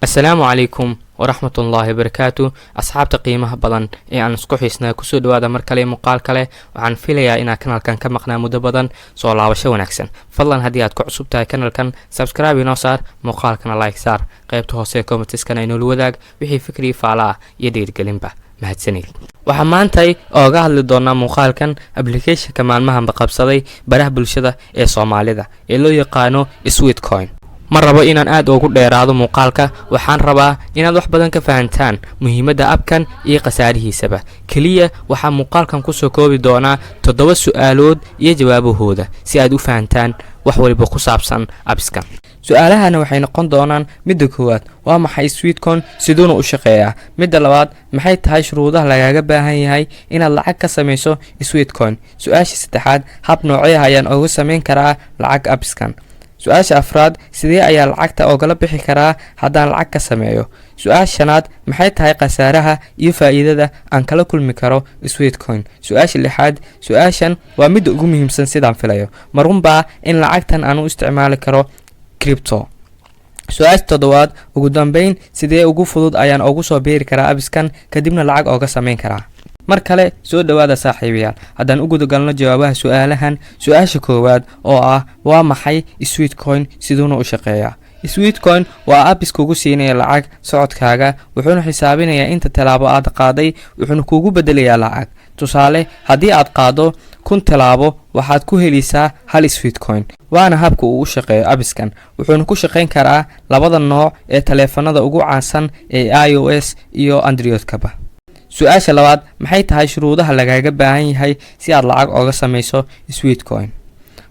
Assalaamu calaykum waraxmatullaahi wabarakaatu. asxaabta qiimaha badan ee aan isku xiisnaa kusoo dhawaada mar kale muuqaal kale. waxaan filayaa inaad kanalkan ka maqnaa muddo badan. soo laabasho wanaagsan. fadlan haddii aad ku cusub tahay kanalkan subscribe inoo saar, muuqaalkana like saar, qaybta hoose ee commentiskana inoola wadaag wixii fikri faala ah iyo dhiirgelinba. mahadsanid. waxaa maantay ooga hadli doonaa muuqaalkan applicationka maalmahanba qabsaday baraha bulshada ee Soomaalida ee loo yaqaano Sweetcoin. ma rabo inaan aad ugu dheeraado muuqaalka, waxaan rabaa inaad wax badan ka fahantaan muhiimadda abkan iyo qasaarihiisaba. kaliya waxaa muuqaalkan ku soo koobi doonaa 7 su'aalood iyo jawaabahooda si aad u fahantaan wax waliba ku saabsan abskan. su'aalahana waxay noqon doonaan midda koowaad, waa maxay Sweetcoin, siduuna u shaqeeyaa? midda labaad, maxay tahay shuruudaha lagaaga baahan yahay inaad lacag ka samayso Sweetcoin? su-aasha saddexaad, hab noocee ayaan uga samayn karaa lacag abskan? su-aasha afraad, sidee ayaa lacagta ogala bixi karaa haddaan lacag ka sameeyo? su-aasha shanaad, maxay tahay khasaaraha iyo faa'iidada aan kala kulmi karo Sweetcoin? su-aasha lixaad, su-aashan waa midda ugu muhiimsan sidaan filayo, ma runbaa in lacagtan aan u isticmaali karo crypto? su-aasha toddobaad, ugu dambeyn, sidee ugu fudud ayaan ugu soo beeri karaa abskan kadibna lacag ooga samayn karaa? mar kale soo dhawaada saaxiibayaal. haddaan u gudagalno jawaabaha su'aalahan. su-aasha koowaad oo ah, waa maxay Sweetcoin, siduuna u shaqeeyaa? Sweetcoin waa abis kugu siinaya lacag socodkaaga, wuxuuna xisaabinayaa inta talaabo aad qaaday, wuxuuna kugu bedelayaa lacag. tusaale, haddii aad qaado 1000 talaabo, waxaad ku helaysaa 1 Sweetcoin. waana habka uu u shaqeeyo abiskan, wuxuuna ku shaqayn karaa labada nooc ee taleefanada ugu caansan ee iOS iyo Android-kaba. su-aasha labaad, maxay tahay shuruudaha lagaaga baahan yahay si aad lacag ooga samayso Sweetcoin?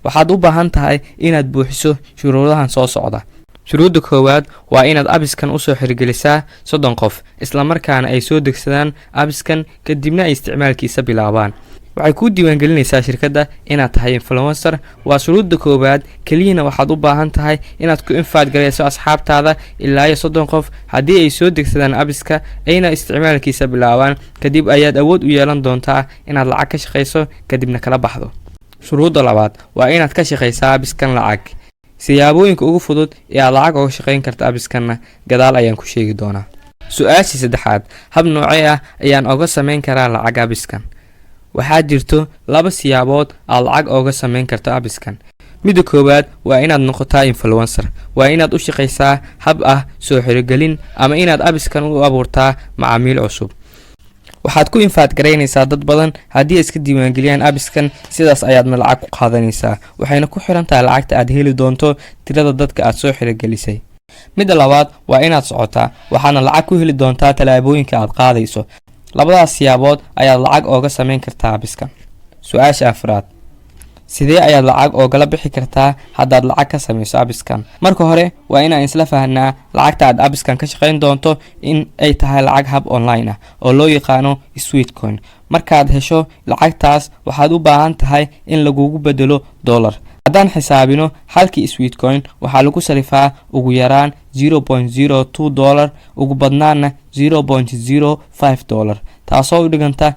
waxaad u baahan tahay inaad buuxiso shuruudahan soo socda. shuruudda koowaad waa inaad abiskan usoo xirgelisaa 30 qof, isla markaana ay soo degsadaan abiskan kadibna ay isticmaalkiisa bilaabaan. waxay kuu diiwaangelinaysaa shirkadda inaad tahay influencer. waa shuruudda koowaad. keliyana waxaad u baahan tahay inaad ku infaad garayso asxaabtaada ilaa iyo 30 qof. haddii ay soo degsadaan abiska ayna isticmaalkiisa bilaabaan, kadib ayaad awood u yeelan doontaa inaad lacag ka shaqayso kadibna kala baxdo. shuruudda labaad waa inaad ka shaqaysaa abiskan lacag. siyaabooyinka ugu fudud ee aad lacag uga shaqayn karta abiskanna gadaal ayaan ku sheegi doonaa. su-aashii saddexaad, hab noocee ah ayaan uga samayn karaa lacag abiskan? waxaa jirto 2 siyaabood aad lacag ooga samayn karto abiskan. midda koowaad waa inaad noqotaa influencer. waa inaad u shaqaysaa hab ah soo xirigelin ama inaad abiskan u abuurtaa macaamiil cusub. waxaad ku infaad garaynaysaa dad badan. haddii iska diiwaangeliyaan abiskan, sidaas ayaadna lacag ku qaadanaysaa, waxayna ku xiran tahay lacagta aad heli doonto tirada dadka aad soo xirigelisay. midda labaad waa inaad socotaa, waxaadna lacag ku heli doontaa tallaabooyinka aad qaadayso. labadaas siyaabood ayaad lacag ooga samayn kartaa abiskan. su-aasha afraad, sidee ayaad lacag oogala bixi kartaa haddaad lacag ka samayso abiskan? marka hore waa inaan isla fahnaa lacagta aad abiskan ka shaqayn doonto in ay tahay lacag hab online ah oo loo yaqaano Sweetcoin. markaad hesho lacagtaas, waxaad u baahan tahay in lagugu bedelo dollar. haddaan xisaabino, halkii Sweetcoin waxaa lagu sarifaa ugu yaraan $0.02, ugu badnaana $0.05, taasoo u dhiganta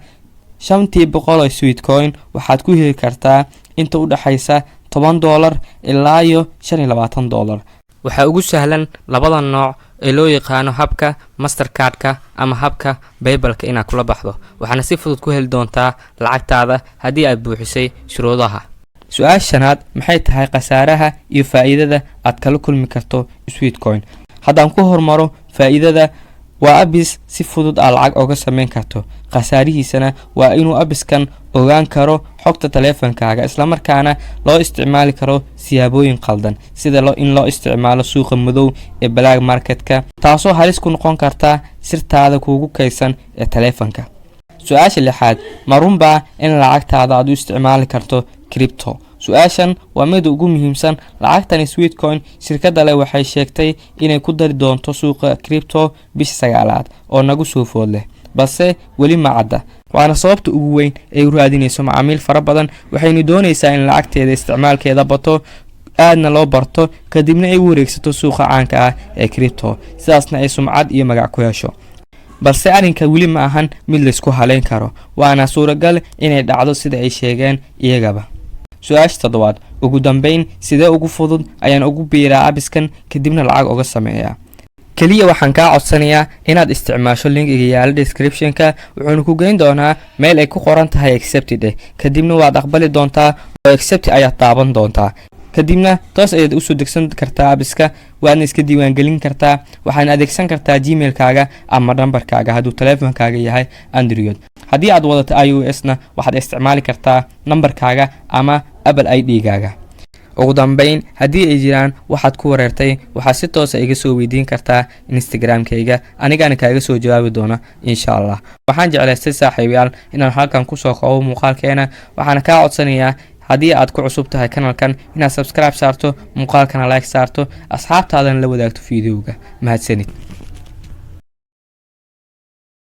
500 Sweetcoin waxaad ku heli kartaa inta u dhaxaysa $10 ilaa iyo $25. waxaa ugu sahlan labada nooc ee loo yaqaano habka Mastercard-ka ama habka PayPal-ka inaad kula baxdo, waxaana si fudud ku heli doontaa lacagtaada haddii aad buuxisay shuruudaha. su-aasha shanaad, maxay tahay khasaaraha iyo faa'iidada aad kala kulmi karto Sweetcoin? haddaan ku hormaro faa'iidada, waa abis si fudud aad lacag ooga samayn karto. khasaarihiisana waa inuu abiskan ogaan karo xogta taleefankaaga, isla markaana loo isticmaali karo siyaabooyin qaldan, sida in loo isticmaalo suuqa madow ee black market-ka, taasoo halis ku noqon karta sirtaada kuugu kaydsan ee taleefanka. su-aasha lixaad, ma runbaa in lacagtaada aad u isticmaali karto crypto? su-aashan waa mid ugu muhiimsan. lacagtan Sweetcoin shirkadda leh waxay sheegtay inay ku dari doonto suuqa crypto bisha 9aad oo nagu soo food leh, balse weli ma cadda. waana sababta ugu weyn ay u raadinayso macaamiil fara badan. waxaynu doonaysaa in lacagteeda isticmaalkeeda bato, aadna loo barto, kadibna ay u wareegsato suuqa caanka ah ee crypto, sidaasna ay sumcad iyo magac ku hesho. balse arrinka weli ma ahan mid laysku haleyn karo, waana suuragal inay dhacdo sida ay sheegeen iyagaba. su-aasha toddobaad, ugu dambeyn, sidee ugu fudud ayaan ugu biiraa abiskan kadibna lacag uga sameeyaa? kaliya waxaan kaa codsanayaa inaad isticmaasho linkiga yaala description-ka wuxuuna ku geyn doonaa meel ay ku qoran tahay accepted kadibna waad aqbali doontaa oo accept ayaad taaban doontaa kadibna toos ayaad u soo degsan kartaa abiska waadna iska diiwaangelin kartaa waxaana adeegsan kartaa gmail-kaaga ama nambarkaaga hadduu taleefankaaga yahay android haddii aad wadato iOS-na waxaad isticmaali kartaa nambarkaaga ama Apple ID-gaaga ugu dambeyn haddii ay jiraan waxaad ku wareertay waxaad si toos ah iga soo weydiin kartaa Instagram-kayga anigana kaaga soo jawaabi doona insha Allah waxaan jeclaystay saaxiibayaal inaan halkan ku soo koobo muuqaalkeena waxaana kaa codsanayaa haddii aad ku cusub tahay kanalkan inaad subscribe saarto muuqaalkana like saarto asxaabtaadana la wadaagto fiidiyowga mahadsanid